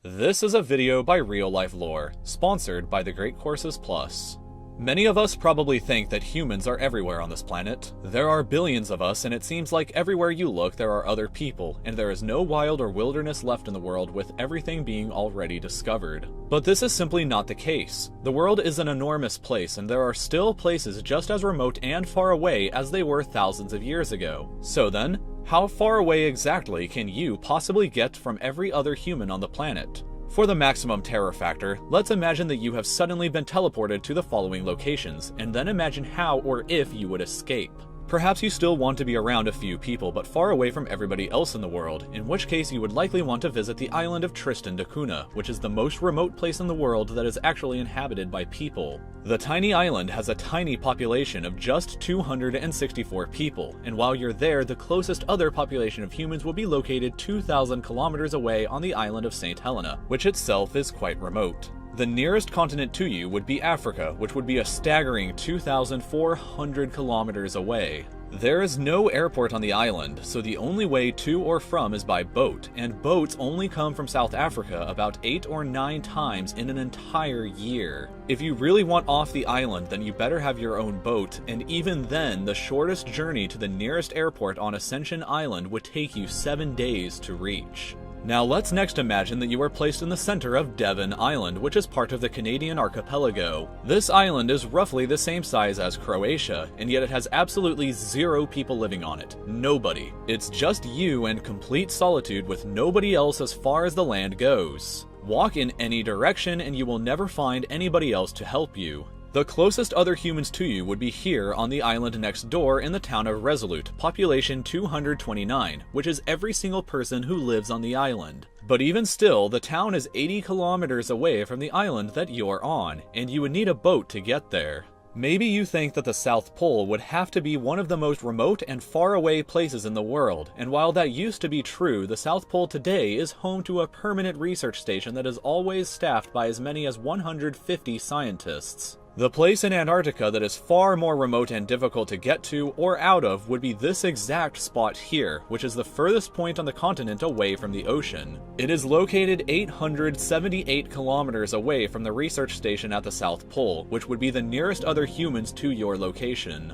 This is a video by Real Life Lore, sponsored by the Great Courses Plus. Many of us probably think that humans are everywhere on this planet. There are billions of us, and it seems like everywhere you look there are other people, and there is no wild or wilderness left in the world with everything being already discovered. But this is simply not the case. The world is an enormous place, and there are still places just as remote and far away as they were thousands of years ago. So then, how far away exactly can you possibly get from every other human on the planet? For the maximum terror factor, let's imagine that you have suddenly been teleported to the following locations, and then imagine how or if you would escape. Perhaps you still want to be around a few people, but far away from everybody else in the world, in which case you would likely want to visit the island of Tristan da Cunha, which is the most remote place in the world that is actually inhabited by people. The tiny island has a tiny population of just 264 people, and while you're there, the closest other population of humans will be located 2,000 kilometers away on the island of St. Helena, which itself is quite remote. The nearest continent to you would be Africa, which would be a staggering 2,400 kilometers away. There is no airport on the island, so the only way to or from is by boat, and boats only come from South Africa about 8 or 9 times in an entire year. If you really want off the island, then you better have your own boat, and even then, the shortest journey to the nearest airport on Ascension Island would take you 7 days to reach. Now let's next imagine that you are placed in the center of Devon Island, which is part of the Canadian archipelago. This island is roughly the same size as Croatia, and yet it has absolutely 0 people living on it. Nobody. It's just you and complete solitude with nobody else as far as the land goes. Walk in any direction and you will never find anybody else to help you. The closest other humans to you would be here on the island next door in the town of Resolute, population 229, which is every single person who lives on the island. But even still, the town is 80 kilometers away from the island that you're on, and you would need a boat to get there. Maybe you think that the South Pole would have to be one of the most remote and far away places in the world, and while that used to be true, the South Pole today is home to a permanent research station that is always staffed by as many as 150 scientists. The place in Antarctica that is far more remote and difficult to get to or out of would be this exact spot here, which is the furthest point on the continent away from the ocean. It is located 878 kilometers away from the research station at the South Pole, which would be the nearest other humans to your location.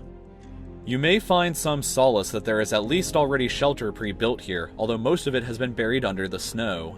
You may find some solace that there is at least already shelter pre-built here, although most of it has been buried under the snow.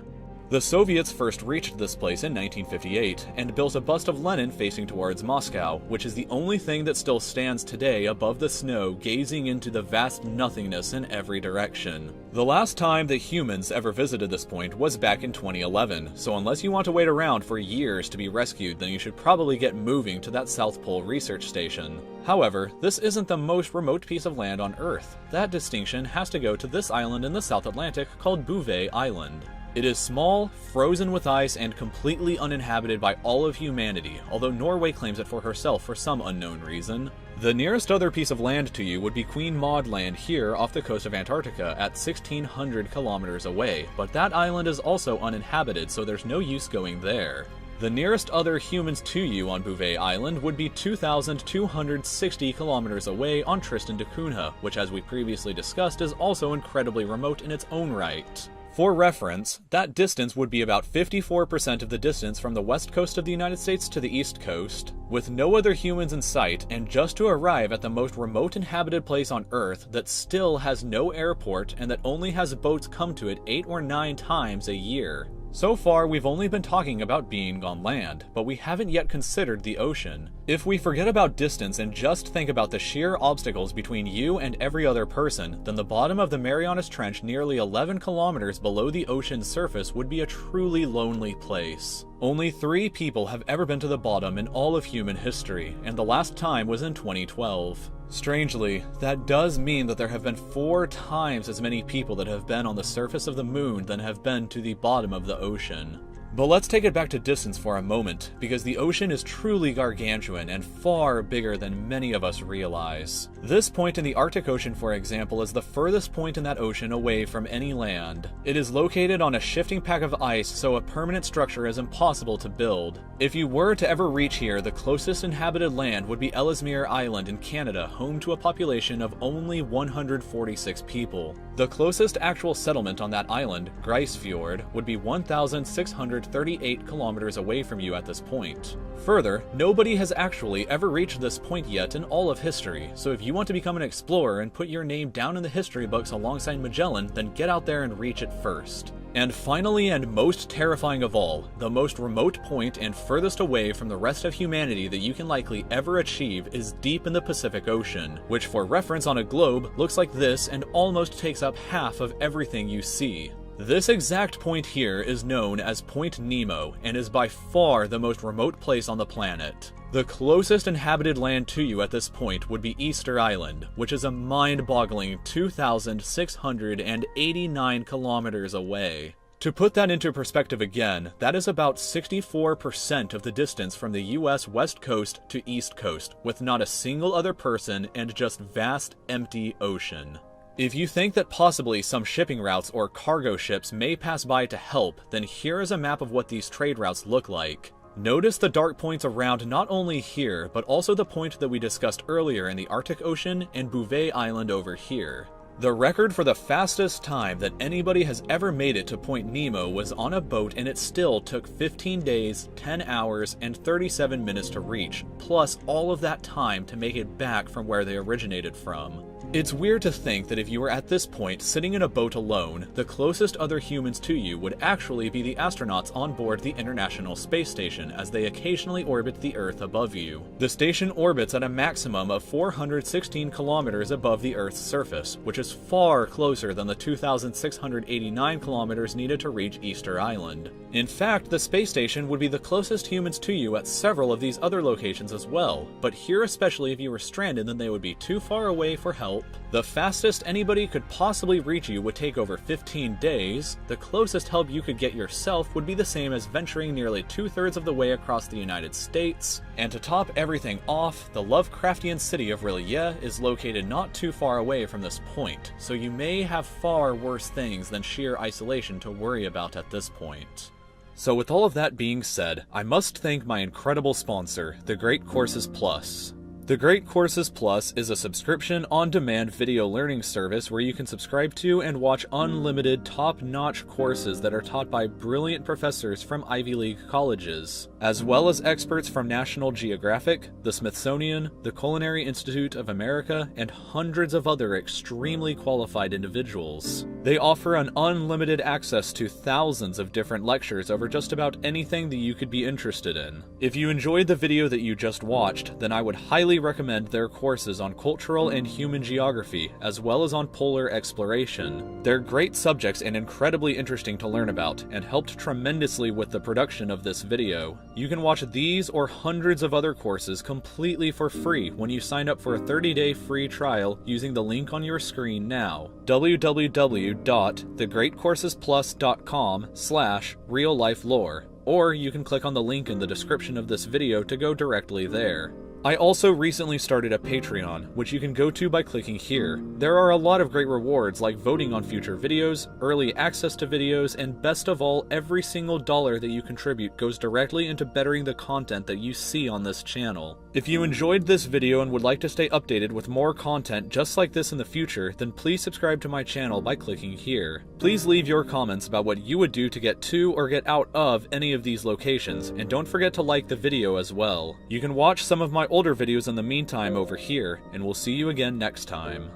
The Soviets first reached this place in 1958 and built a bust of Lenin facing towards Moscow, which is the only thing that still stands today above the snow, gazing into the vast nothingness in every direction. The last time that humans ever visited this point was back in 2011, so unless you want to wait around for years to be rescued, then you should probably get moving to that South Pole research station. However, this isn't the most remote piece of land on Earth. That distinction has to go to this island in the South Atlantic called Bouvet Island. It is small, frozen with ice, and completely uninhabited by all of humanity, although Norway claims it for herself for some unknown reason. The nearest other piece of land to you would be Queen Maud Land here off the coast of Antarctica at 1,600 kilometers away, but that island is also uninhabited, so there's no use going there. The nearest other humans to you on Bouvet Island would be 2,260 kilometers away on Tristan da Cunha, which as we previously discussed is also incredibly remote in its own right. For reference, that distance would be about 54% of the distance from the west coast of the United States to the east coast. With no other humans in sight, and just to arrive at the most remote inhabited place on Earth that still has no airport and that only has boats come to it 8 or 9 times a year. So far, we've only been talking about being on land, but we haven't yet considered the ocean. If we forget about distance and just think about the sheer obstacles between you and every other person, then the bottom of the Marianas Trench nearly 11 kilometers below the ocean's surface would be a truly lonely place. Only 3 people have ever been to the bottom in all of human history, and the last time was in 2012. Strangely, that does mean that there have been 4 times as many people that have been on the surface of the moon than have been to the bottom of the ocean. But let's take it back to distance for a moment, because the ocean is truly gargantuan and far bigger than many of us realize. This point in the Arctic Ocean, for example, is the furthest point in that ocean away from any land. It is located on a shifting pack of ice, so a permanent structure is impossible to build. If you were to ever reach here, the closest inhabited land would be Ellesmere Island in Canada, home to a population of only 146 people. The closest actual settlement on that island, Grijsfjord, would be 1,600 638 kilometers away from you at this point. Further, nobody has actually ever reached this point yet in all of history, so if you want to become an explorer and put your name down in the history books alongside Magellan, then get out there and reach it first. And finally, and most terrifying of all, the most remote point and furthest away from the rest of humanity that you can likely ever achieve is deep in the Pacific Ocean, which for reference on a globe looks like this and almost takes up half of everything you see. This exact point here is known as Point Nemo and is by far the most remote place on the planet. The closest inhabited land to you at this point would be Easter Island, which is a mind-boggling 2,689 kilometers away. To put that into perspective again, that is about 64% of the distance from the US West Coast to East Coast, with not a single other person and just vast, empty ocean. If you think that possibly some shipping routes or cargo ships may pass by to help, then here is a map of what these trade routes look like. Notice the dark points around not only here, but also the point that we discussed earlier in the Arctic Ocean and Bouvet Island over here. The record for the fastest time that anybody has ever made it to Point Nemo was on a boat, and it still took 15 days, 10 hours, and 37 minutes to reach, plus all of that time to make it back from where they originated from. It's weird to think that if you were at this point sitting in a boat alone, the closest other humans to you would actually be the astronauts on board the International Space Station as they occasionally orbit the Earth above you. The station orbits at a maximum of 416 kilometers above the Earth's surface, which is far closer than the 2,689 kilometers needed to reach Easter Island. In fact, the space station would be the closest humans to you at several of these other locations as well, but here especially if you were stranded, then they would be too far away for help. The fastest anybody could possibly reach you would take over 15 days. The closest help you could get yourself would be the same as venturing nearly 2/3 of the way across the United States. And to top everything off, the Lovecraftian city of R'lyeh is located not too far away from this point, so you may have far worse things than sheer isolation to worry about at this point. So with all of that being said, I must thank my incredible sponsor, The Great Courses Plus. The Great Courses Plus is a subscription on-demand video learning service where you can subscribe to and watch unlimited top-notch courses that are taught by brilliant professors from Ivy League colleges, as well as experts from National Geographic, the Smithsonian, the Culinary Institute of America, and hundreds of other extremely qualified individuals. They offer an unlimited access to thousands of different lectures over just about anything that you could be interested in. If you enjoyed the video that you just watched, then I would highly recommend their courses on cultural and human geography, as well as on polar exploration. They're great subjects and incredibly interesting to learn about, and helped tremendously with the production of this video. You can watch these or hundreds of other courses completely for free when you sign up for a 30-day free trial using the link on your screen now, www.thegreatcoursesplus.com/reallifelore, or you can click on the link in the description of this video to go directly there. I also recently started a Patreon, which you can go to by clicking here. There are a lot of great rewards like voting on future videos, early access to videos, and best of all, every single dollar that you contribute goes directly into bettering the content that you see on this channel. If you enjoyed this video and would like to stay updated with more content just like this in the future, then please subscribe to my channel by clicking here. Please leave your comments about what you would do to get to or get out of any of these locations, and don't forget to like the video as well. You can watch some of my older videos in the meantime over here, and we'll see you again next time.